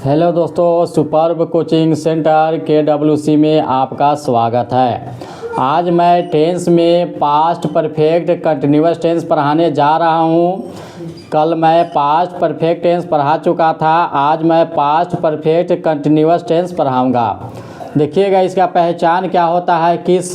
Hello दोस्तों, superb coaching centre KWC में आपका स्वागत है। आज मैं टेंस में पास्ट परफेक्ट कंटिन्यूअस टेंस पढ़ाने जा रहा हूँ। कल मैं पास्ट परफेक्ट टेंस पढ़ा चुका था। आज मैं पास्ट परफेक्ट कंटिन्यूअस टेंस पढ़ाऊँगा। देखिएगा इसका पहचान क्या होता है, किस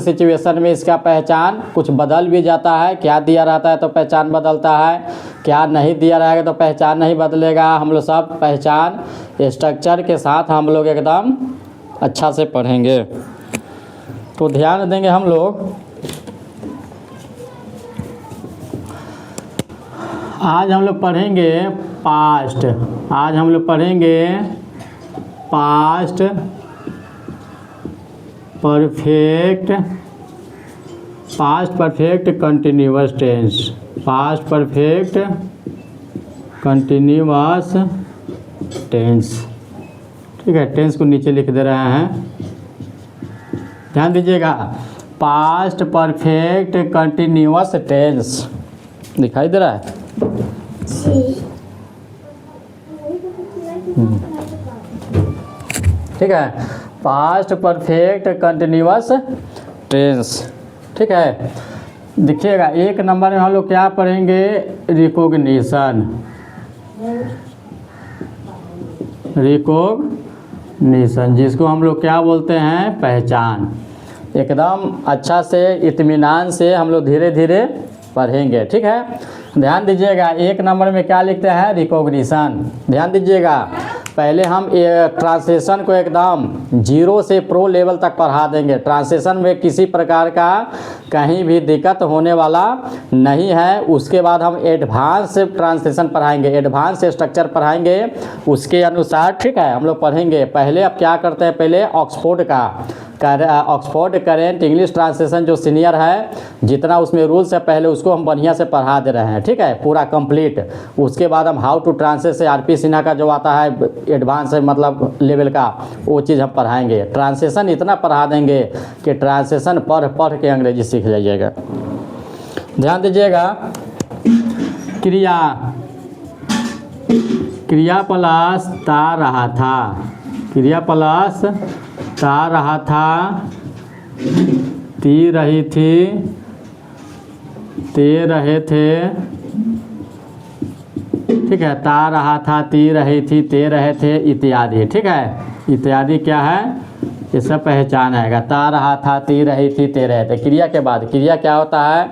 सिचुएशन में इसका पहचान कुछ बदल भी जाता है। क्या दिया रहता है तो पहचान बदलता है, क्या नहीं दिया रहेगा तो पहचान नहीं बदलेगा। हम लोग सब पहचान स्ट्रक्चर के साथ हम लोग एकदम अच्छा से पढ़ेंगे, तो ध्यान देंगे हम लोग। आज हम लोग पढ़ेंगे पास्ट। आज हम लोग पढ़ेंगे past perfect continuous tense. Past perfect continuous tense. ठीक है, टेंस को नीचे लिख दे रहे हैं, ध्यान दीजिएगा। पास्ट परफेक्ट कंटिन्यूअस टेंस दिखाई दे रहा है। ठीक है, पास्ट परफेक्ट कंटिन्यूअस टेंस। ठीक है, देखिएगा एक नंबर में हम लोग क्या पढ़ेंगे, रिकॉग्निशन। जिसको हम लोग क्या बोलते हैं, पहचान। एकदम अच्छा से इत्मीनान से हम लोग धीरे धीरे पढ़ेंगे। ठीक है, ध्यान दीजिएगा एक नंबर में क्या लिखते हैं, रिकॉग्निशन। ध्यान दीजिएगा, पहले हम ट्रांसलेशन को एकदम 0 से प्रो लेवल तक पढ़ा देंगे। ट्रांसलेशन में किसी प्रकार का कहीं भी दिक्कत होने वाला नहीं है। उसके बाद हम एडवांस ट्रांसलेशन पढ़ाएंगे, एडवांस स्ट्रक्चर पढ़ाएंगे उसके अनुसार। ठीक है, हम लोग पढ़ेंगे। पहले अब क्या करते हैं, पहले ऑक्सफोर्ड करेंट इंग्लिश ट्रांसलेशन जो सीनियर है, जितना उसमें रूल्स है पहले उसको हम बढ़िया से पढ़ा दे रहे हैं। ठीक है, पूरा कंप्लीट। उसके बाद हम हाउ टू ट्रांसलेट से RP सिन्हा का जो आता है एडवांस मतलब लेवल का, वो चीज़ हम पढ़ाएंगे। ट्रांसलेशन इतना पढ़ा देंगे कि ट्रांसलेशन पढ़ के अंग्रेजी सीख जाइएगा। ध्यान दीजिएगा, क्रिया प्लस ता रहा था, क्रिया प्लस ता रहा था, ती रही थी, ते रहे थे। ठीक है, ता रहा था, ती रही थी, ते रहे थे इत्यादि। ठीक है, इत्यादि क्या है, ये सब पहचान आएगा। ता रहा था, ती रही थी, ते रहे थे। क्रिया के बाद क्रिया क्या होता है,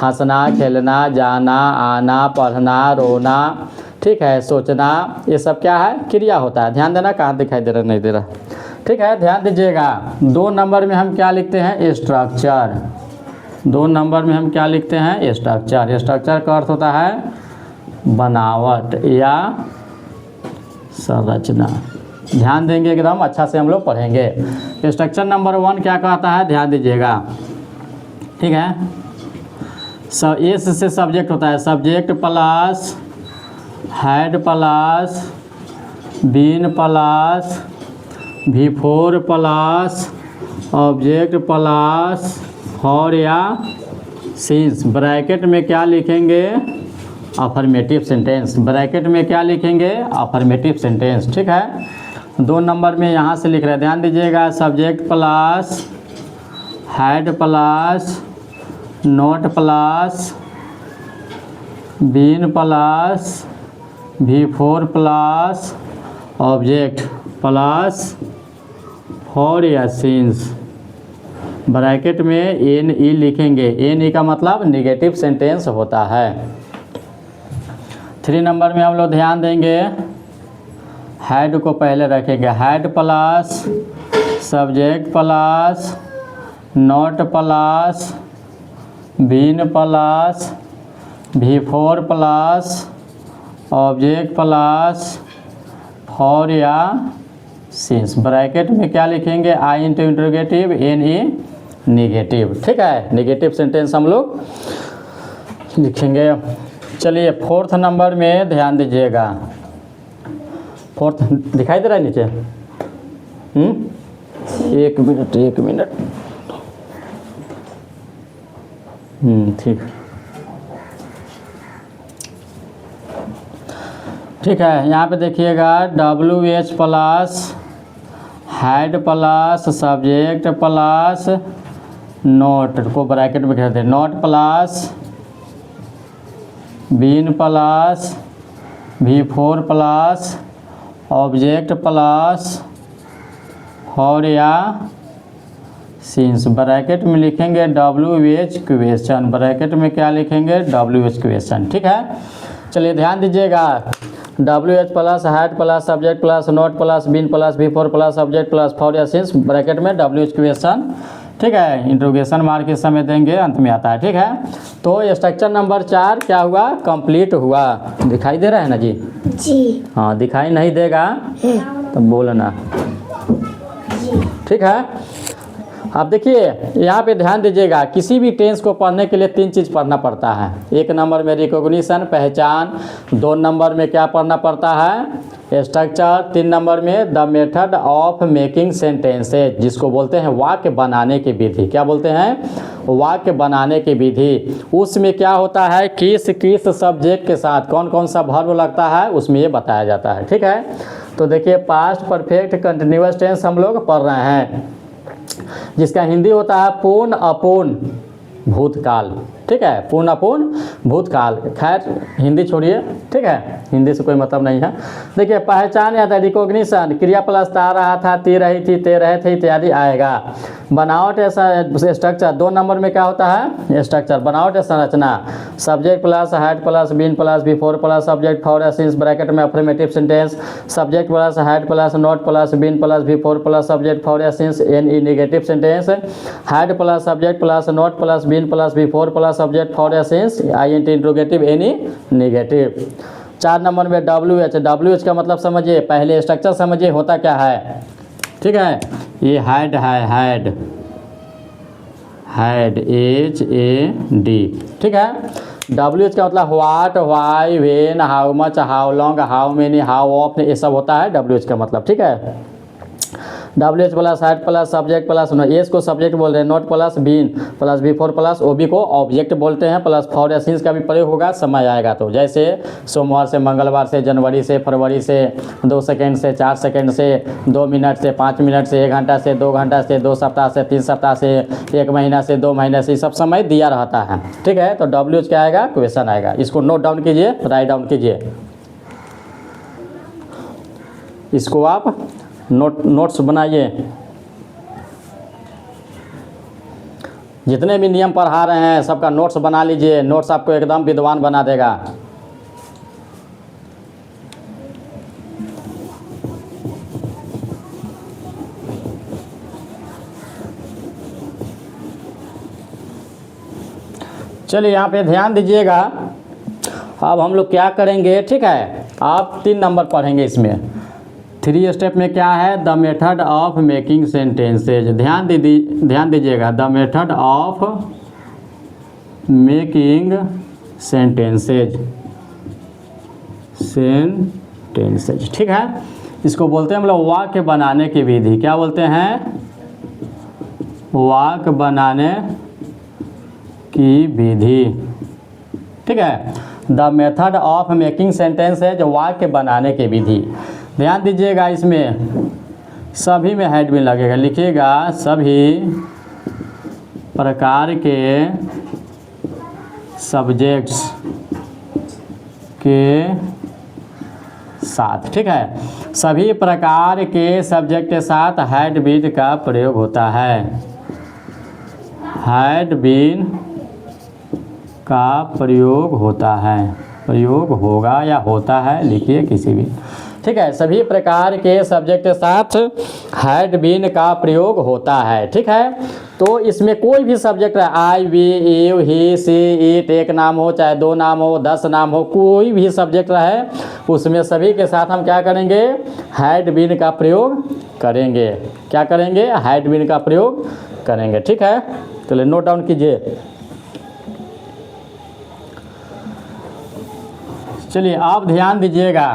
हंसना, खेलना, जाना, आना, पढ़ना, रोना। ठीक है, सोचना, ये सब क्या है, क्रिया होता है। ध्यान देना, कहाँ दिखाई दे रहा नहीं दे रहा। ठीक है, ध्यान दीजिएगा। 2 नंबर में हम क्या लिखते हैं, स्ट्रक्चर। 2 नंबर में हम क्या लिखते हैं, स्ट्रक्चर। स्ट्रक्चर का अर्थ होता है बनावट या संरचना। ध्यान देंगे, एकदम अच्छा से हम लोग पढ़ेंगे। स्ट्रक्चर नंबर 1 क्या कहता है, ध्यान दीजिएगा। ठीक है, एस से सब्जेक्ट होता है, subject plus had plus been plus before plus object plus for या सिंस। ब्रैकेट में क्या लिखेंगे, अफर्मेटिव सेंटेंस। ब्रैकेट में क्या लिखेंगे, अफर्मेटिव सेंटेंस। ठीक है, 2 नंबर में यहाँ से लिख रहे हैं, ध्यान दीजिएगा। Subject plus had plus not plus been plus before plus object plus for या सिंस। ब्रैकेट में NE लिखेंगे। NE का मतलब निगेटिव सेंटेंस होता है। 3 नंबर में हम लोग ध्यान देंगे, हेड को पहले रखेंगे। Had plus subject plus not plus been plus before plus object plus for या सिंस। ब्रैकेट में क्या लिखेंगे, I into interrogative, NE negative. ठीक है, निगेटिव सेंटेंस हम लोग लिखेंगे। चलिए 4th नंबर में ध्यान दीजिएगा। 4th दिखाई दे रहा है नीचे। एक मिनट। ठीक। ठीक है, यहाँ पे देखिएगा WH plus had plus subject plus not को ब्रैकेट में घेर दे, not plus been plus V4 plus object plus for या सिंस, ब्रैकेट में लिखेंगे WH क्वेश्चन, ब्रैकेट में क्या लिखेंगे WH क्वेश्चन। ठीक है, चलिए ध्यान दीजिएगा, WH plus had plus subject plus not plus been plus V4 plus object plus for या सिंस, ब्रैकेट में WH क्वेश्चन। ठीक है, इंट्रोगेशन मार्क इस समय देंगे, अंत में आता है। ठीक है, तो स्ट्रक्चर नंबर 4 क्या हुआ, कंप्लीट हुआ। दिखाई दे रहा है ना जी? जी हाँ, दिखाई नहीं देगा तो बोलना। ठीक है, अब देखिए यहाँ पे ध्यान दीजिएगा, किसी भी टेंस को पढ़ने के लिए 3 चीज़ पढ़ना पड़ता है। 1 नंबर में रिकॉग्निशन पहचान, 2 नंबर में क्या पढ़ना पड़ता है, स्ट्रक्चर, 3 नंबर में the method of making sentences, जिसको बोलते हैं वाक्य बनाने की विधि। क्या बोलते हैं, वाक्य बनाने की विधि। उसमें क्या होता है, किस किस सब्जेक्ट के साथ कौन कौन सा वर्ब लगता है, उसमें ये बताया जाता है। ठीक है, तो देखिए पास्ट परफेक्ट कंटिन्यूअस टेंस हम लोग पढ़ रहे हैं, जिसका हिंदी होता है पूर्ण अपूर्ण भूतकाल। ठीक है, पूर्ण अपूर्ण भूतकाल। खैर हिंदी छोड़िए, ठीक है, हिंदी से कोई मतलब नहीं है। देखिए पहचान या था रिकॉग्निशन, क्रिया प्लस ता रहा था, ती रही थी, ते रहे थे इत्यादि आएगा। बनावट ऐसा स्ट्रक्चर, 2 नंबर में क्या होता है, स्ट्रक्चर, बनावट संरचना, subject plus had plus been plus V4 plus subject for या सिंस, ब्रैकेट में affirmative sentence, subject plus had plus not plus been plus V4 plus subject for या since NE negative sentence, had plus subject plus not plus been plus V4 plus subject for या since INT interrogative NE negative. 4 number में WH का मतलब समझिए, पहले structure समझिए होता क्या है। ठीक है, ये हेड है, हेड HAD। ठीक है, WH का मतलब what, why, when, how much, how long, how many, how often, ये सब होता है WH का मतलब। ठीक है, WH plus had plus subject plus S को सब्जेक्ट बोल रहे हैं, not plus been plus V4 plus OB को ऑब्जेक्ट बोलते हैं, प्लस फॉर या सिंस का भी प्रयोग होगा समय आएगा तो, जैसे सोमवार से मंगलवार से, जनवरी से, फरवरी से, 2 सेकेंड से, 4 सेकेंड से, 2 मिनट से, 5 मिनट से, 1 घंटा से, 2 घंटा से, 2 सप्ताह से, 3 सप्ताह से, 1 महीना से, 2 महीने से, सब समय दिया रहता है। ठीक है, तो WH क्या आएगा, क्वेश्चन आएगा। इसको नोट डाउन कीजिए, राइट डाउन कीजिए, इसको आप नोट्स बनाइए। जितने भी नियम पढ़ा रहे हैं सबका नोट्स बना लीजिए, नोट्स आपको एकदम विद्वान बना देगा। चलिए यहाँ पे ध्यान दीजिएगा, अब हम लोग क्या करेंगे। ठीक है, आप 3 नंबर पढ़ेंगे इसमें। 3 स्टेप में क्या है, the method of making sentences. ध्यान दीजिएगा, the method of making sentences. ठीक है, इसको बोलते हैं हम लोग वाक्य बनाने की विधि। क्या बोलते हैं, वाक्य बनाने की विधि। ठीक है, the method of making sentences, वाक्य बनाने की विधि। ध्यान दीजिएगा, इसमें सभी में हेड भी लगेगा, लिखिएगा सभी प्रकार के सब्जेक्ट्स के साथ। ठीक है, सभी प्रकार के सब्जेक्ट के साथ हैड बीन का प्रयोग होता है। हैड बीन का प्रयोग होता है, प्रयोग होगा या होता है, लिखिए किसी भी। ठीक है, सभी प्रकार के सब्जेक्ट के साथ हैड बीन का प्रयोग होता है। ठीक है, तो इसमें कोई भी सब्जेक्ट है, I, we, you, he, she, it, 1 नाम हो चाहे 2 नाम हो, 10 नाम हो, कोई भी सब्जेक्ट रहे उसमें सभी के साथ हम क्या करेंगे, हैड बीन का प्रयोग करेंगे। क्या करेंगे, हैड बीन का प्रयोग करेंगे। ठीक है, चलिए नोट डाउन कीजिए। चलिए आप ध्यान दीजिएगा,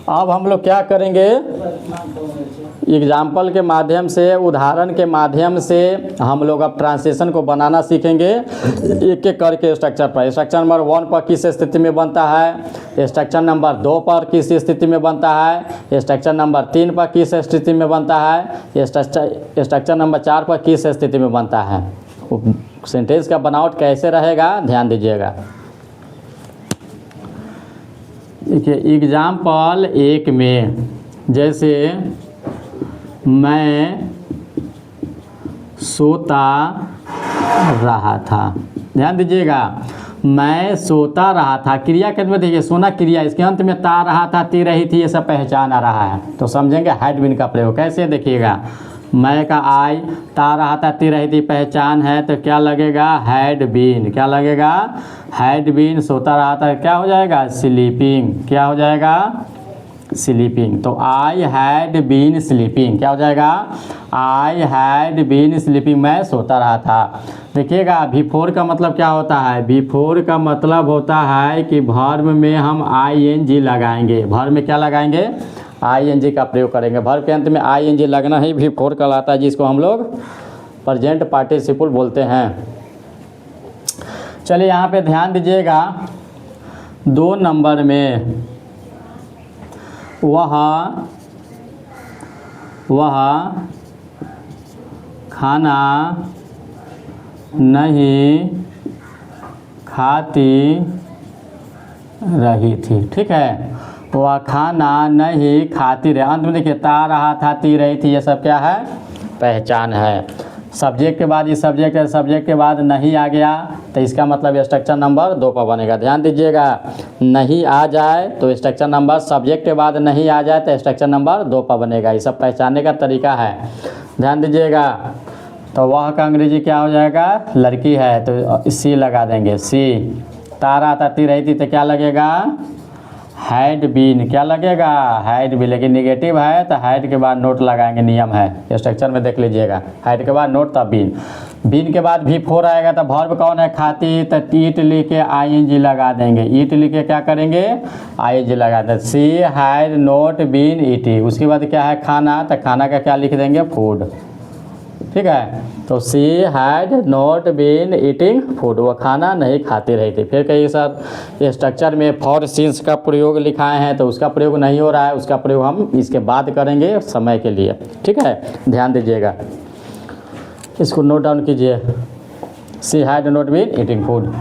अब हम लोग क्या करेंगे, एग्जाम्पल के माध्यम से, उदाहरण के माध्यम से हम लोग अब ट्रांसलेशन को बनाना सीखेंगे एक एक करके स्ट्रक्चर पर। स्ट्रक्चर नंबर 1 पर किस स्थिति में बनता है, स्ट्रक्चर नंबर 2 पर किस स्थिति में बनता है, स्ट्रक्चर नंबर 3 पर किस स्थिति में बनता है, स्ट्रक्चर नंबर 4 पर किस स्थिति में बनता है। सेंटेंस का बनावट कैसे रहेगा ध्यान दीजिएगा। देखिए एग्जाम्पल 1 में जैसे मैं सोता रहा था, ध्यान दीजिएगा, मैं सोता रहा था, क्रिया के अंत में देखिए सोना क्रिया, इसके अंत में ता रहा था, ती रही थी, ये सब पहचान आ रहा है। तो समझेंगे हैड बीन का प्रयोग कैसे, देखिएगा मैं का आई, ता रहा था, ती रही थी, पहचान है, तो क्या लगेगा हैड बीन, क्या लगेगा हैड बीन, सोता रहा था, क्या हो जाएगा स्लीपिंग, क्या हो जाएगा स्लीपिंग। तो आई हैड बीन स्लीपिंग, क्या हो जाएगा आई हैड बीन स्लीपिंग, मैं सोता रहा था। देखिएगा बिफोर का मतलब क्या होता है, बिफोर का मतलब होता है कि वर्ब में हम ing लगाएंगे, वर्ब में क्या लगाएंगे ing का प्रयोग करेंगे। वर्ब के अंत में ing लगना ही बिफोर कहलाता है, जिसको हम लोग प्रेजेंट पार्टिसिपल बोलते हैं। चलिए यहाँ पे ध्यान दीजिएगा, 2 नंबर में वह खाना नहीं खाती रही थी, ठीक है, वह खाना नहीं खाती रही। अंत में देखिए ता रहा था, ती रही थी, ये सब क्या है पहचान है। सब्जेक्ट के बाद ये सब्जेक्ट है, सब्जेक्ट के बाद नहीं आ गया तो इसका मतलब स्ट्रक्चर नंबर 2 पर बनेगा। ध्यान दीजिएगा, नहीं आ जाए तो स्ट्रक्चर नंबर, सब्जेक्ट के बाद नहीं आ जाए तो स्ट्रक्चर नंबर 2 पर बनेगा। ये सब पहचानने का तरीका है, ध्यान दीजिएगा। तो वह का अंग्रेजी क्या हो जाएगा, लड़की है तो सी लगा देंगे, सी। तारा ताती रही थी तो क्या लगेगा हैड बीन, क्या लगेगा हैड बीन, लेकिन निगेटिव है तो हैड के बाद नोट लगाएंगे, नियम है स्ट्रक्चर में देख लीजिएगा, हैड के बाद नोट तब बीन। बीन के बाद भी 4 आएगा तो वर्ब कौन है खाती, तो ईट लिख के ing लगा देंगे, ईट लिख के क्या करेंगे ing लगा देंगे। She had not been eating, उसके बाद क्या है खाना, तो खाना का क्या लिख देंगे फूड, ठीक है। तो she had not been eating food, वह खाना नहीं खाती रही थी। फिर कहिए सर स्ट्रक्चर में फॉर सिंस का प्रयोग लिखाए हैं तो उसका प्रयोग नहीं हो रहा है, उसका प्रयोग हम इसके बाद करेंगे समय के लिए, ठीक है, ध्यान दीजिएगा, इसको नोट डाउन कीजिए। She had not been eating food.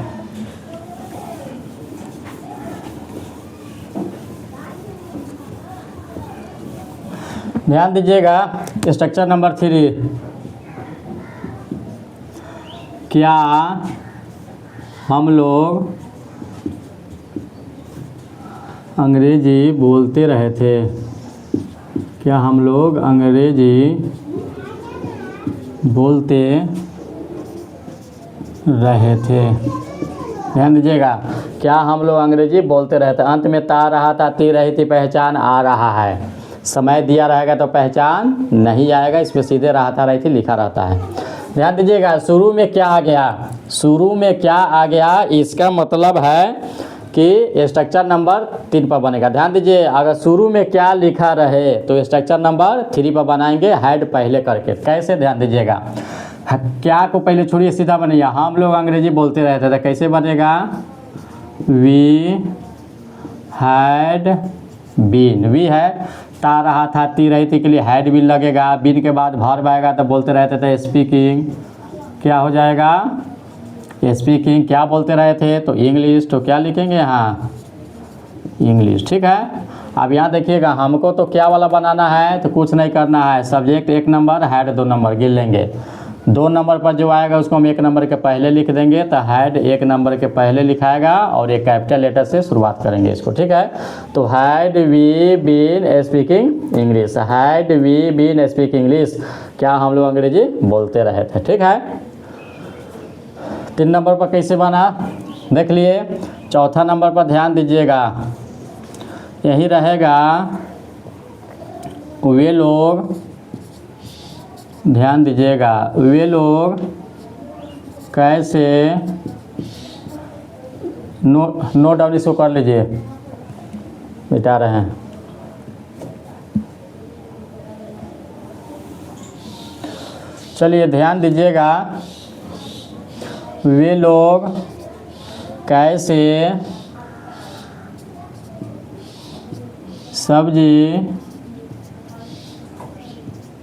ध्यान दीजिएगा स्ट्रक्चर नंबर 3, क्या हम लोग अंग्रेजी बोलते रहे थे, क्या हम लोग अंग्रेजी बोलते रहे थे। ध्यान दीजिएगा, क्या हम लोग अंग्रेजी बोलते रहे थे, अंत में ता रहा था, ती रही थी, पहचान आ रहा है। समय दिया रहेगा तो पहचान नहीं आएगा, इसमें सीधे रहा था रही थी लिखा रहता है। ध्यान दीजिएगा शुरू में क्या आ गया, शुरू में क्या आ गया, इसका मतलब है कि स्ट्रक्चर नंबर 3 पर बनेगा। ध्यान दीजिए, अगर शुरू में क्या लिखा रहे तो स्ट्रक्चर नंबर 3 पर बनाएंगे हैड पहले करके। कैसे, ध्यान दीजिएगा, क्या को पहले छोड़िए सीधा बनेगा, हम लोग अंग्रेजी बोलते रहते थे, कैसे बनेगा वी हैड बीन, वी है ता रहा था, ती रही थी के लिए हैड बीन लगेगा, बीन के बाद वर्ब आएगा तो बोलते रहते थे स्पीकिंग, क्या हो जाएगा स्पीकिंग, क्या बोलते रहे थे तो इंग्लिश, तो क्या लिखेंगे यहाँ इंग्लिश, ठीक है। अब यहाँ देखिएगा हमको तो क्या वाला बनाना है, तो कुछ नहीं करना है, सब्जेक्ट 1 नंबर, हैड 2 नंबर गिन लेंगे। 2 नंबर पर जो आएगा उसको हम 1 नंबर के पहले लिख देंगे, तो हैड 1 नंबर के पहले लिखाएगा और एक कैपिटल लेटर से शुरुआत करेंगे इसको, ठीक है। तो had we been speaking English, had we been speaking English, क्या हम लोग अंग्रेजी बोलते रहे थे, ठीक है। 3 नंबर पर कैसे बना देख लिए। 4था नंबर पर ध्यान दीजिएगा, यही रहेगा वे लोग, ध्यान दीजिएगा वे लोग कैसे, नोट डाउन इसको कर लीजिए, मिटा रहे हैं, चलिए ध्यान दीजिएगा, वे लोग कैसे सब्जी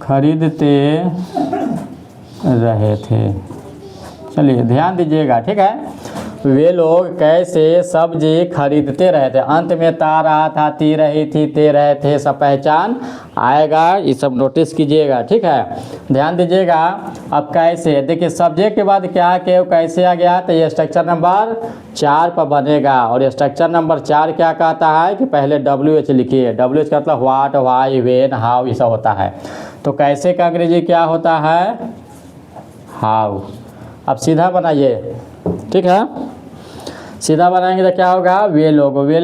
खरीदते रहे थे। चलिए ध्यान दीजिएगा, ठीक है। वे लोग कैसे सब्जी खरीदते रहे थे, अंत में ता रहा था, ती रही थी, ते रहे थे, सब पहचान आएगा, ये सब नोटिस कीजिएगा, ठीक है। ध्यान दीजिएगा। अब कैसे, देखिए सब्जेक्ट के बाद क्या के कैसे आ गया, तो ये स्ट्रक्चर नंबर 4 पर बनेगा। और स्ट्रक्चर नंबर 4 क्या कहता है कि पहले WH लिखिए। WH का मतलब व्हाट, व्हाई, व्हेन, हाउ, ये सब होता है। तो कैसे का अंग्रेजी क्या होता है, हाउ। अब सीधा बनाइए, ठीक है। सीधा बनाएंगे तो क्या होगा, वे लोग, वे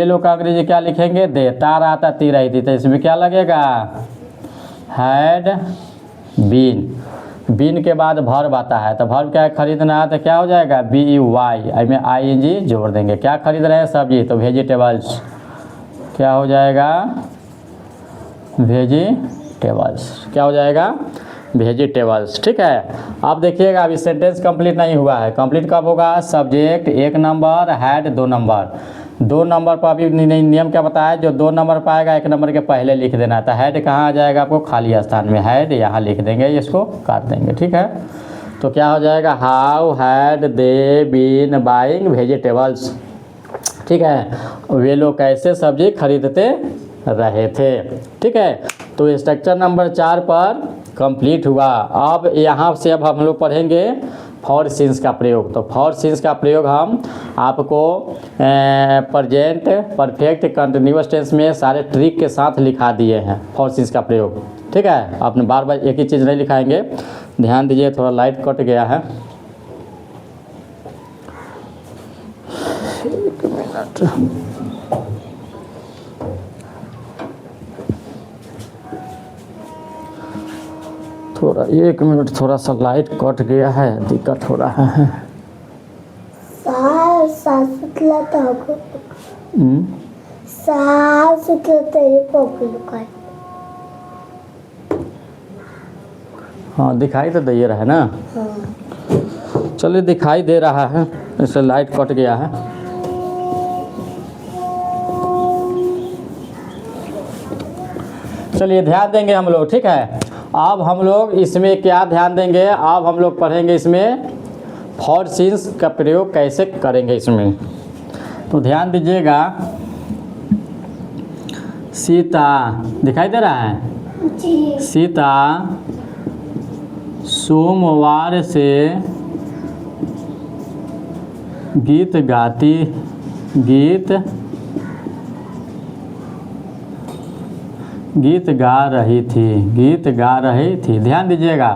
लोग का अंग्रेजी क्या लिखेंगे, दे। तार आता ती रही थी, तो इसमें क्या लगेगा, हैड बीन। बीन के बाद भर्ब आता है, तो भर्ब क्या है, खरीदना है, तो क्या हो जाएगा, BUY, में ING जोड़ देंगे। क्या खरीद रहे हैं, सब्जी, तो वेजिटेबल्स। क्या हो जाएगा, वेजिटेबल्स। क्या हो जाएगा, वेजिटेबल्स, ठीक है। अब देखिएगा, अभी सेंटेंस कंप्लीट नहीं हुआ है। कंप्लीट कब होगा, subject 1 number, had 2 number. 2 number पर अभी नियम क्या बताया, जो 2 नंबर पाएगा 1 नंबर के पहले लिख देना था। हैड कहाँ आ जाएगा आपको, खाली स्थान में, हैड यहाँ लिख देंगे, इसको काट देंगे, ठीक है। तो क्या हो जाएगा, how had they been buying vegetables, ठीक है। वे लोग कैसे सब्जी खरीदते रहे थे, ठीक है। तो स्ट्रक्चर नंबर 4 पर कंप्लीट हुआ। अब यहाँ से अब हम लोग पढ़ेंगे फॉर सिंस का प्रयोग। तो फॉर सिंस का प्रयोग हम आपको प्रेजेंट परफेक्ट कंटिन्यूअस टेंस में सारे ट्रिक के साथ लिखा दिए हैं, फॉर सिंस का प्रयोग, ठीक है। आपने बार बार एक ही चीज़ नहीं लिखाएंगे। ध्यान दीजिए, थोड़ा लाइट कट गया है, 1 मिनट। थोड़ा 1 मिनट, थोड़ा सा लाइट कट गया है, दिक्कत हो रहा है। हाँ दिखाई तो दे रहा है ना, चलिए दिखाई दे रहा है, इससे लाइट कट गया है। चलिए ध्यान देंगे हम लोग, ठीक है। अब हम लोग इसमें क्या ध्यान देंगे, अब हम लोग पढ़ेंगे इसमें फॉर सिंस का प्रयोग कैसे करेंगे इसमें। तो ध्यान दीजिएगा, सीता दिखाई दे रहा है जी। सीता सोमवार से गीत गा रही थी। ध्यान दीजिएगा,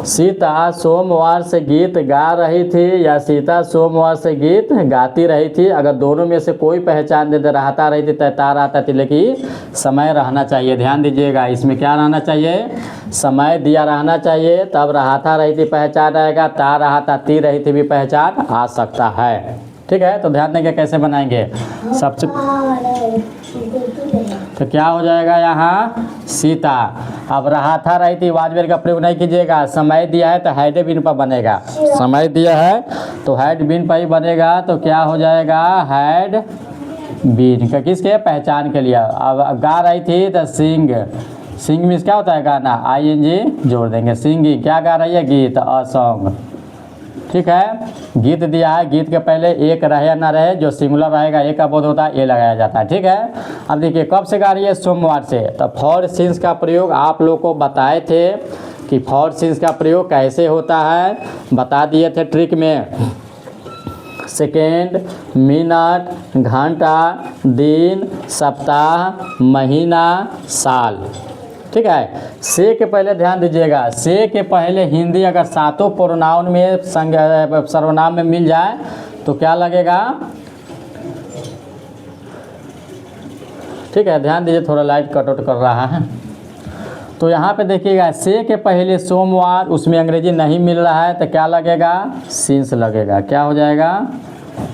सीता सोमवार से गीत गा रही थी या सीता सोमवार से गीत गाती रही थी। अगर दोनों में से कोई पहचान दे, रहता रही थी, तैतार आता थी, लेकिन समय रहना चाहिए। ध्यान दीजिएगा, इसमें क्या रहना चाहिए, समय दिया रहना चाहिए, तब रहता रही थी पहचान आएगा, ता रहता ती रही थी भी पहचान आ सकता है, ठीक है। तो ध्यान देंगे कैसे बनाएंगे। सबसे तो क्या हो जाएगा यहाँ, सीता। अब रहता रही थी, वाजपेयी का प्रयोग नहीं कीजिएगा। समय दिया है तो हैड बीन पर बनेगा, समय दिया है तो हैड बीन पर ही बनेगा। तो क्या हो जाएगा, हैड बीन का किसके पहचान के लिए। अब गा रही थी तो सिंग, सिंग मीन्स क्या होता है, गाना, ING जोड़ देंगे। सिंगिंग क्या गा रही है, गीत, अ सॉन्ग, ठीक है। गीत दिया है, गीत के पहले एक रहे या ना रहे, जो सिंगुलर रहेगा एक का बोध होता है, ये लगाया जाता है, ठीक है। अब देखिए कब से गा रही है, सोमवार से। तो फॉर सिंस का प्रयोग आप लोग को बताए थे कि फॉर सिंस का प्रयोग कैसे होता है, बता दिए थे ट्रिक में। सेकेंड, मिनट, घंटा, दिन, सप्ताह, महीना, साल, ठीक है। से के पहले ध्यान दीजिएगा, से के पहले हिंदी अगर सातों प्रोनाउन में सर्वनाम में मिल जाए तो क्या लगेगा, ठीक है। ध्यान दीजिए, थोड़ा लाइट कट आउट कर रहा है। तो यहाँ पे देखिएगा, से के पहले सोमवार, उसमें अंग्रेजी नहीं मिल रहा है, तो क्या लगेगा, सिंस लगेगा। क्या हो जाएगा,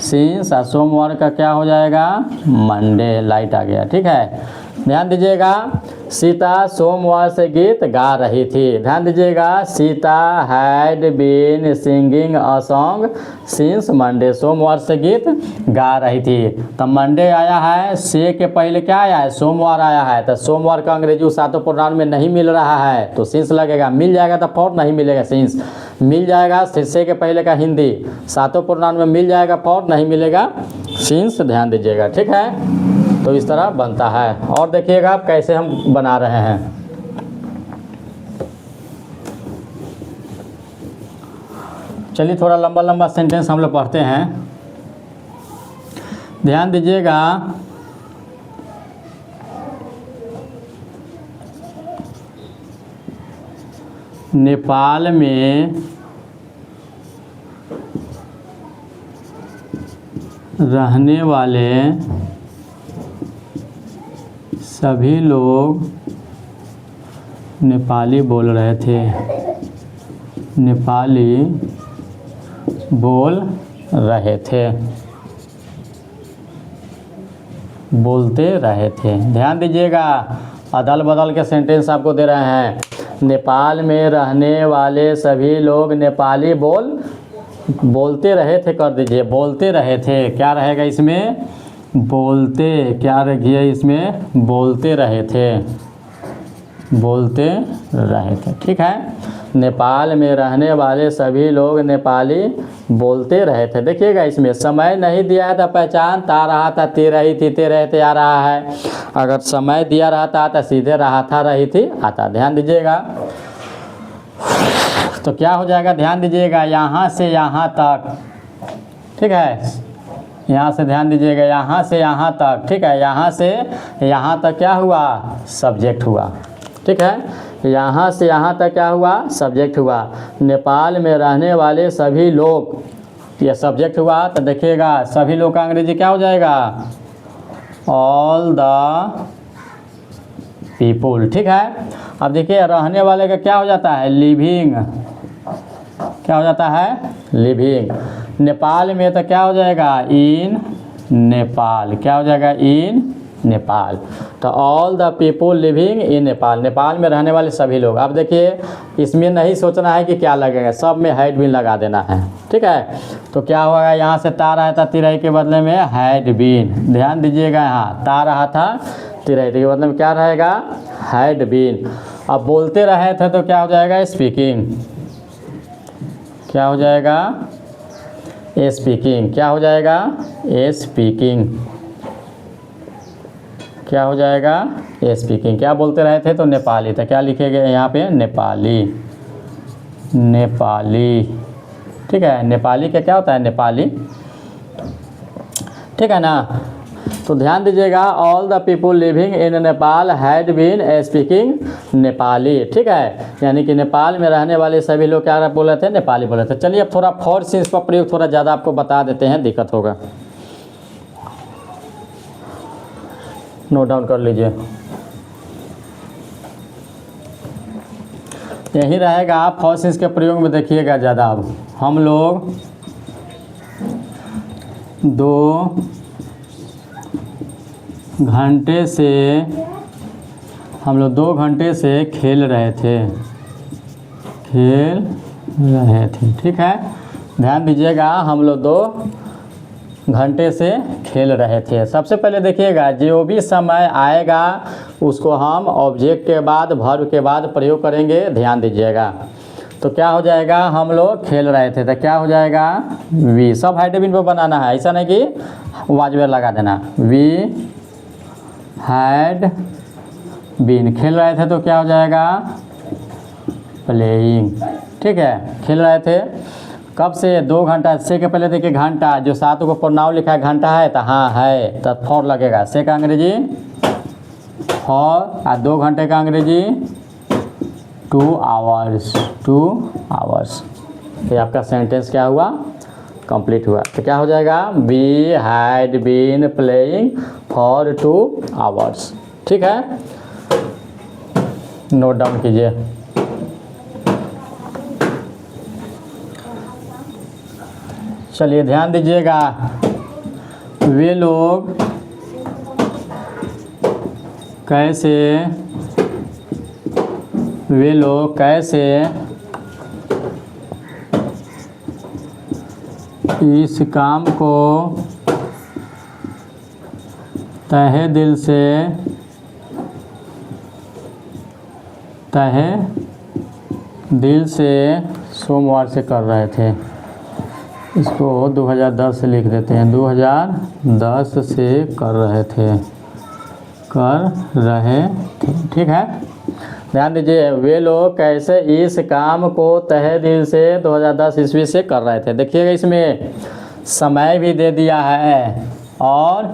सिंस। और सोमवार का क्या हो जाएगा, मंडे। लाइट आ गया, ठीक है। ध्यान दीजिएगा, सीता सोमवार से गीत गा रही थी। ध्यान दीजिएगा, Sita had been singing a song since Monday, सोमवार से गीत गा रही थी। तब मंडे आया है, से के पहले क्या आया है, सोमवार आया है। तो सोमवार का अंग्रेजी सातों प्रोनाउन में नहीं मिल रहा है तो सिंस लगेगा, मिल जाएगा तो फॉर, नहीं मिलेगा सिंस, मिल जाएगा से के पहले का हिंदी, सातों प्रोनाउन में मिल जाएगा फॉर, नहीं मिलेगा सिंस। ध्यान दीजिएगा, ठीक है। तो इस तरह बनता है। और देखिएगा आप कैसे हम बना रहे हैं। चलिए थोड़ा लंबा लंबा सेंटेंस हम लोग पढ़ते हैं। ध्यान दीजिएगा, नेपाल में रहने वाले सभी लोग नेपाली बोल रहे थे, नेपाली बोल रहे थे, बोलते रहे थे। ध्यान दीजिएगा, अदल बदल के सेंटेंस आपको दे रहे हैं। नेपाल में रहने वाले सभी लोग नेपाली बोलते रहे थे, कर दीजिए, बोलते रहे थे। क्या रहेगा इसमें, बोलते, क्या रखिए इसमें, बोलते रहे थे, बोलते रहे थे, ठीक है। नेपाल में रहने वाले सभी लोग नेपाली बोलते रहे थे। देखिएगा इसमें समय नहीं दिया है तो पहचान ता रहा था, ते रही थी, ते रहे थे आ रहा है। अगर समय दिया रहता तो सीधे रहा था, रही थी आता। ध्यान दीजिएगा, तो क्या हो जाएगा, ध्यान दीजिएगा, यहाँ से यहाँ तक, ठीक है। यहाँ से ध्यान दीजिएगा, यहाँ से यहाँ तक, ठीक है। यहाँ से यहाँ तक क्या हुआ, सब्जेक्ट हुआ, ठीक है। यहाँ से यहाँ तक क्या हुआ, सब्जेक्ट हुआ। नेपाल में रहने वाले सभी लोग, ये सब्जेक्ट हुआ। तो देखिएगा सभी लोग का अंग्रेजी क्या हो जाएगा, ऑल द पीपुल, ठीक है। अब देखिए रहने वाले का क्या हो जाता है, लिविंग, क्या हो जाता है, लिविंग। नेपाल में तो क्या हो जाएगा, इन नेपाल, क्या हो जाएगा, इन नेपाल। तो all the people living in Nepal, Nepal में रहने वाले सभी लोग। अब देखिए इसमें नहीं सोचना है कि क्या लगेगा, सब में हैड बीन लगा देना है, ठीक है। तो क्या होगा, यहाँ से ता रहा था, तिरही के बदले में हैड बीन। ध्यान दीजिएगा, यहाँ ता रहा था, तिरही के बदले में क्या रहेगा, हैड बीन। अब बोलते रहे थे तो क्या हो जाएगा, स्पीकिंग, क्या हो जाएगा, स्पीकिंग, क्या हो जाएगा, स्पीकिंग, क्या हो जाएगा, स्पीकिंग। क्या बोलते रहे थे, तो नेपाली, तो क्या लिखेंगे यहाँ पे, नेपाली, नेपाली, ठीक है। नेपाली का क्या होता है, नेपाली, ठीक है ना। तो ध्यान दीजिएगा, all the people living in Nepal had been speaking Nepali, ठीक है। यानी कि नेपाल में रहने वाले सभी लोग क्या बोल रहे थे, नेपाली बोल रहे थे। चलिए अब थोड़ा फॉर सिंस का प्रयोग थोड़ा ज़्यादा आपको बता देते हैं, दिक्कत होगा, नोट डाउन कर लीजिए। यही रहेगा फॉर सिंस के प्रयोग में, देखिएगा ज़्यादा। अब हम लोग 2 घंटे से, हम लोग 2 घंटे से खेल रहे थे, खेल रहे थे, ठीक है। ध्यान दीजिएगा, हम लोग 2 घंटे से खेल रहे थे। सबसे पहले देखिएगा, जो भी समय आएगा उसको हम ऑब्जेक्ट के बाद, वर्ब के बाद प्रयोग करेंगे। ध्यान दीजिएगा, तो क्या हो जाएगा, हम लोग खेल रहे थे, तो क्या हो जाएगा, वी। सब हैड बीन पे बनाना है, ऐसा नहीं कि वाजवेर लगा देना। वी हैड बीन, खेल रहे थे तो क्या हो जाएगा, प्लेइंग, ठीक है। खेल रहे थे कब से, 2 घंटा। से के पहले देखिए घंटा, जो 7 को प्रोनाउन लिखा है घंटा है, तो हाँ है, तो फॉर लगेगा। से का अंग्रेजी फॉर, और 2 घंटे का अंग्रेजी 2 आवर्स, 2 आवर्स। ये आपका सेंटेंस क्या हुआ, कंप्लीट हुआ। तो क्या हो जाएगा, we had been playing for 2 hours, ठीक है। नोट डाउन कीजिए। चलिए ध्यान दीजिएगा, वे लोग कैसे वे लोग कैसे इस काम को तहे दिल से सोमवार से कर रहे थे। इसको 2010 से लिख देते हैं, 2010 से कर रहे थे। ठीक है, ध्यान दीजिए, वे लोग कैसे इस काम को तहे दिल से 2010 ईस्वी से कर रहे थे। देखिएगा इसमें समय भी दे दिया है और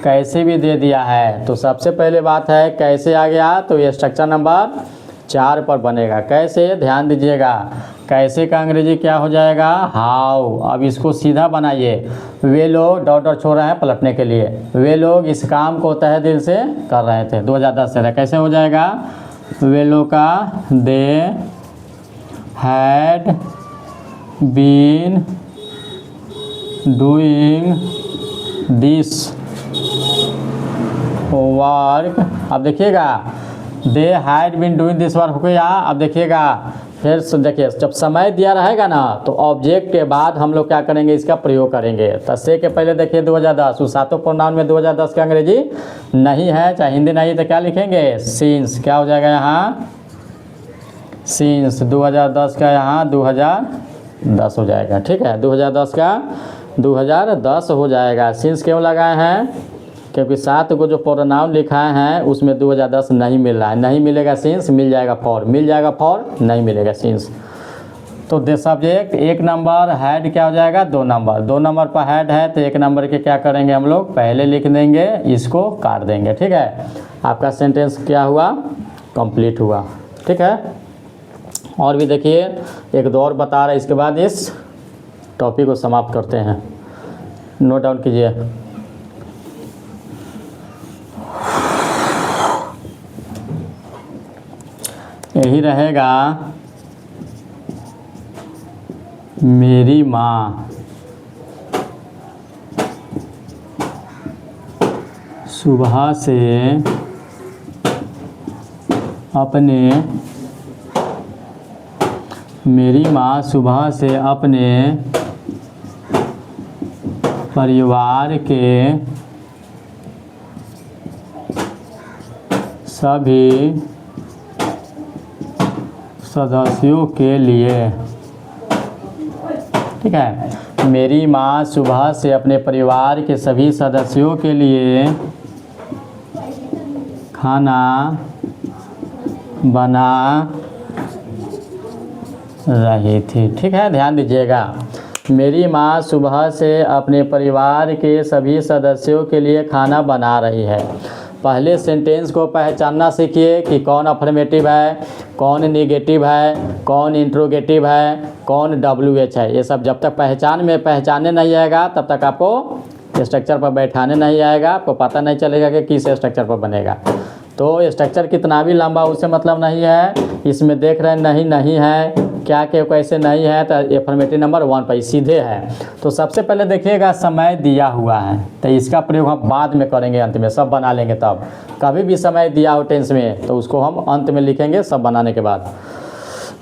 कैसे भी दे दिया है। तो सबसे पहले बात है कैसे आ गया, तो ये स्ट्रक्चर नंबर 4 पर बनेगा। कैसे, ध्यान दीजिएगा, कैसे का अंग्रेजी क्या हो जाएगा, हाउ। अब इसको सीधा बनाइए, वे लोग डॉट छोड़ रहे हैं पलटने के लिए, वे लोग इस काम को तहे दिल से कर रहे थे 2010 से। कैसे हो जाएगा, वे लोग का they had been doing this work. अब देखिएगा, they had been doing this work हो गया। अब देखिएगा फिर देखिए, जब समय दिया रहेगा ना तो ऑब्जेक्ट के बाद हम लोग क्या करेंगे, इसका प्रयोग करेंगे। तो से के पहले देखिए 2010, उस सातों प्रोनाउन में 2010 का अंग्रेजी नहीं है, चाहे हिंदी नहीं, तो क्या लिखेंगे, सिंस। क्या हो जाएगा यहाँ, सिंस। 2010 का यहाँ 2010 हो जाएगा। ठीक है, 2010 का 2010 हो जाएगा। सिंस क्यों लगाए हैं, क्योंकि 7 को जो प्रोनाउन लिखाए हैं उसमें 2010 नहीं मिल रहा है। नहीं मिलेगा सिंस, मिल जाएगा फॉर, मिल जाएगा फॉर, नहीं मिलेगा सिंस। तो दे सब्जेक्ट 1 नंबर, हेड क्या हो जाएगा, 2 नंबर। 2 नंबर पर हेड है तो 1 नंबर के क्या करेंगे हम लोग, पहले लिख देंगे, इसको काट देंगे। ठीक है, आपका सेंटेंस क्या हुआ, कंप्लीट हुआ। ठीक है, और भी देखिए, एक दो और बता रहे, इसके बाद इस टॉपिक को समाप्त करते हैं। नोट डाउन कीजिए। यही रहेगा, मेरी माँ सुबह से अपने परिवार के सभी सदस्यों के लिए, ठीक है, मेरी माँ सुबह से अपने परिवार के सभी सदस्यों के लिए खाना बना रही थी। ठीक है, ध्यान दीजिएगा, मेरी माँ सुबह से अपने परिवार के सभी सदस्यों के लिए खाना बना रही है। पहले सेंटेंस को पहचानना सीखिए कि कौन अफर्मेटिव है, कौन निगेटिव है, कौन इंट्रोगेटिव है, कौन WH है। ये सब जब तक पहचानने नहीं आएगा तब तक आपको स्ट्रक्चर पर बैठाने नहीं आएगा, आपको पता नहीं चलेगा कि किस स्ट्रक्चर पर बनेगा। तो स्ट्रक्चर कितना भी लंबा उससे मतलब नहीं है। इसमें देख रहे हैं नहीं है, क्या क्या कैसे नहीं है, तो एफर्मेटिव नंबर 1 पर सीधे है। तो सबसे पहले देखिएगा, समय दिया हुआ है तो इसका प्रयोग हम बाद में करेंगे, अंत में सब बना लेंगे। तब कभी भी समय दिया हो टेंस में तो उसको हम अंत में लिखेंगे सब बनाने के बाद।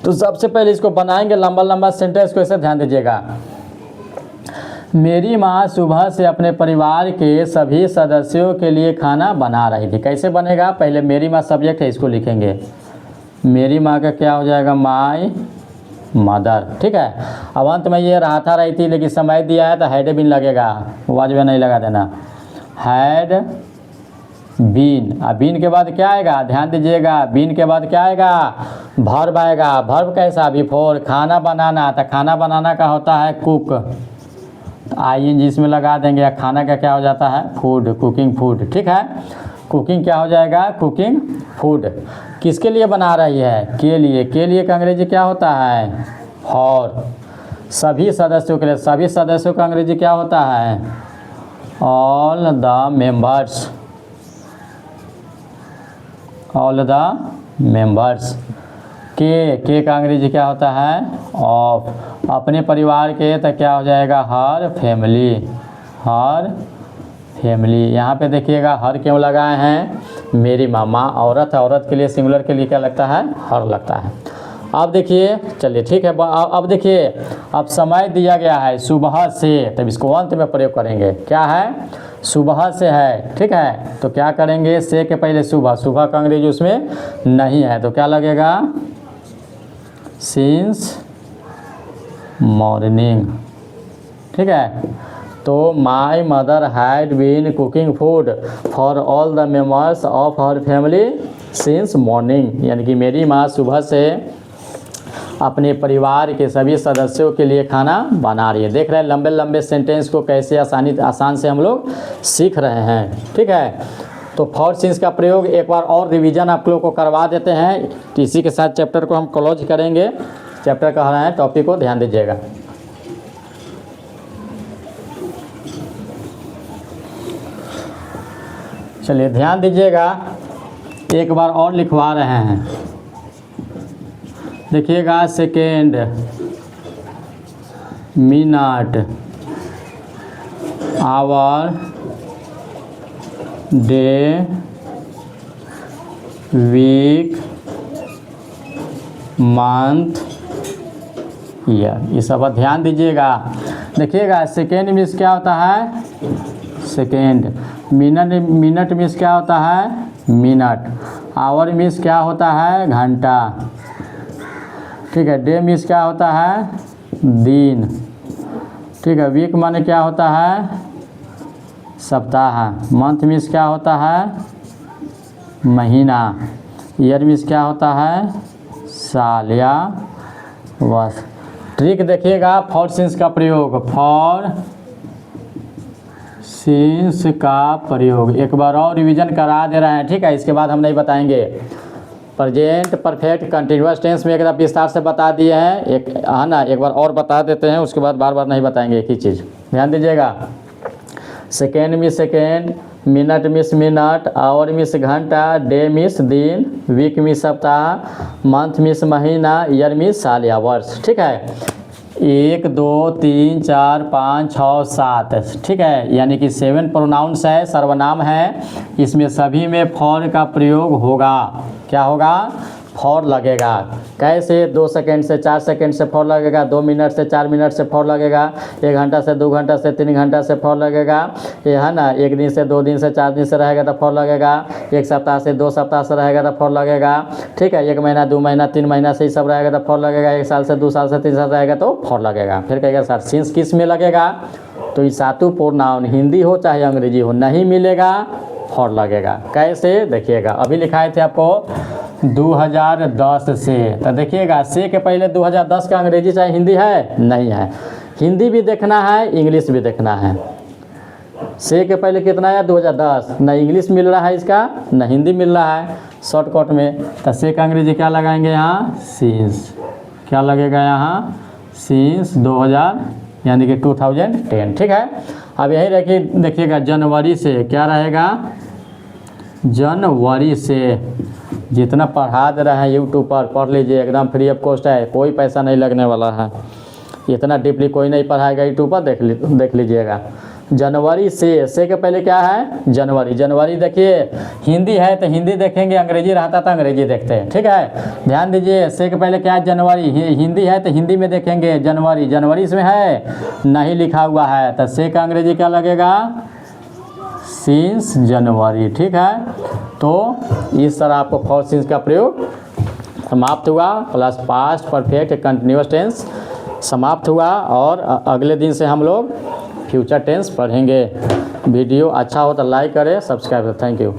तो सबसे पहले इसको बनाएंगे, लंबा सेंटेंस को ऐसे ध्यान दीजिएगा, मेरी माँ सुबह से अपने परिवार के सभी सदस्यों के लिए खाना बना रही थी। कैसे बनेगा, पहले मेरी माँ सब्जेक्ट है, इसको लिखेंगे, मेरी माँ का क्या हो जाएगा, माय मदर। ठीक है, अब अंत में ये रही थी, लेकिन समय दिया है तो हैड बीन लगेगा, वाजिब नहीं लगा देना, हैड बीन। अब बीन के बाद क्या आएगा, ध्यान दीजिएगा, बीन के बाद क्या आएगा, वर्ब आएगा। वर्ब कैसा, बिफोर, खाना बनाना, तो खाना बनाना का होता है कुक, ING इसमें लगा देंगे। खाना का क्या हो जाता है, फूड, कुकिंग फूड। ठीक है, कुकिंग क्या हो जाएगा, कुकिंग फूड। किसके लिए बना रही है, के लिए का अंग्रेजी क्या होता है, फॉर। सभी सदस्यों के लिए, सभी सदस्यों का अंग्रेजी क्या होता है, all the members, all the members. के का अंग्रेजी क्या होता है, ऑफ। अपने परिवार के तो क्या हो जाएगा, हर फैमिली, हर फैमिली। यहाँ पे देखिएगा हर क्यों लगाए हैं, मेरी माँ औरत है, औरत के लिए सिंगुलर के लिए क्या लगता है, हर लगता है। अब देखिए, चलिए ठीक है, अब देखिए, अब समय दिया गया है सुबह से, तब इसको अंत में प्रयोग करेंगे। क्या है, सुबह से है, ठीक है, तो क्या करेंगे, से के पहले सुबह, सुबह का अंग्रेजी उसमें नहीं है, तो क्या लगेगा, सिंस मॉर्निंग, ठीक है। तो my mother had been cooking food for all the members of her family since morning, यानी कि मेरी माँ सुबह से अपने परिवार के सभी सदस्यों के लिए खाना बना रही है। देख रहे हैं लंबे लंबे सेंटेंस को कैसे आसान से हम लोग सीख रहे हैं, ठीक है। तो फॉर सिंस का प्रयोग एक बार और रिवीजन आप लोगों को करवा देते हैं, तो इसी के साथ चैप्टर को हम क्लोज करेंगे। चैप्टर कह रहे हैं, टॉपिक को ध्यान दीजिएगा। चलिए ध्यान दीजिएगा, एक बार और लिखवा रहे हैं, देखिएगा, second, minute, hour, day, week, month, year, ये सब ध्यान दीजिएगा। देखिएगा, सेकेंड मीन्स क्या होता है, सेकेंड, मिनट मीन्स क्या होता है, मिनट, आवर मीन्स क्या होता है, घंटा, ठीक है, डे मीन्स क्या होता है, दिन, ठीक है, वीक माने क्या होता है, सप्ताह, मंथ मीन्स क्या होता है, महीना, ईयर मीन्स क्या होता है, साल या वर्ष। ट्रिक देखिएगा, फॉर सिंस का प्रयोग, फॉर सिंस का प्रयोग एक बार और रिवीजन करा दे रहे हैं, ठीक है, इसके बाद हम नहीं बताएंगे। प्रेजेंट परफेक्ट कंटिन्यूअस टेंस में एक बार विस्तार से बता दिए हैं, एक है ना, एक बार और बता देते हैं, उसके बाद बार बार नहीं बताएंगे एक ही चीज़, ध्यान दीजिएगा। Second means second, minute means minute, hour means घंटा, डे मीन्स दिन, वीक मीन्स सप्ताह, मंथ मीन्स महीना, ईयर मीन्स साल या वर्ष, ठीक है। 1 2 3 4 5 6 7, ठीक है, यानी कि 7 प्रोनाउंस है, सर्वनाम है, इसमें सभी में फॉर का प्रयोग होगा। क्या होगा, फॉर लगेगा। कैसे, 2 सेकेंड से 4 सेकेंड से फॉर लगेगा, 2 मिनट से 4 मिनट से फॉर लगेगा, 1 घंटा से 2 घंटा से 3 घंटा से फॉर लगेगा, ये है ना, 1 दिन से 2 दिन से 4 दिन से रहेगा तो फॉर लगेगा, 1 सप्ताह से 2 सप्ताह से रहेगा तो फॉर लगेगा, ठीक है, 1 महीना 2 महीना 3 महीना से ही सब रहेगा तो फॉर लगेगा, 1 साल से 2 साल से 3 साल रहेगा तो फॉर लगेगा। फिर कहेगा सर सिंस किस में लगेगा, तो ये सातों प्रोनाउन हिंदी हो चाहे अंग्रेजी हो नहीं मिलेगा, फॉर लगेगा। कैसे, देखिएगा, अभी लिखाए थे आपको 2010 से, तो देखिएगा, से के पहले 2010 का अंग्रेजी चाहे हिंदी है, नहीं है, हिंदी भी देखना है, इंग्लिश भी देखना है। से के पहले कितना है, 2010, न इंग्लिश मिल रहा है इसका, न हिंदी मिल रहा है शॉर्टकट में, तो से का अंग्रेजी क्या लगाएंगे यहाँ, सिंस, क्या लगेगा यहाँ, सिंस 2000 यानी कि 2010, ठीक है। अब यही रखिए, देखिएगा, जनवरी से क्या रहेगा, जनवरी से, जितना पढ़ा दे रहे हैं यूट्यूब पर पढ़ लीजिए, एकदम फ्री ऑफ कॉस्ट है, कोई पैसा नहीं लगने वाला है, इतना डीपली कोई नहीं पढ़ाएगा यूट्यूब पर, देख लीजिएगा। जनवरी से के पहले क्या है, जनवरी, जनवरी देखिए, हिंदी है तो हिंदी देखेंगे, अंग्रेजी रहता तो अंग्रेजी देखते हैं, ठीक है, ध्यान दीजिए। से के पहले क्या है, जनवरी, हिंदी है तो हिंदी में देखेंगे, जनवरी, जनवरी इसमें है नहीं लिखा हुआ है, तो से का अंग्रेजी क्या लगेगा, सिंस जनवरी, ठीक है। तो इस तरह आपको फॉर सिंस का प्रयोग समाप्त हुआ, plus past perfect continuous tense समाप्त हुआ, और अगले दिन से हम लोग फ्यूचर टेंस पढ़ेंगे। वीडियो अच्छा हो तो लाइक करें, सब्सक्राइब करें, थैंक यू।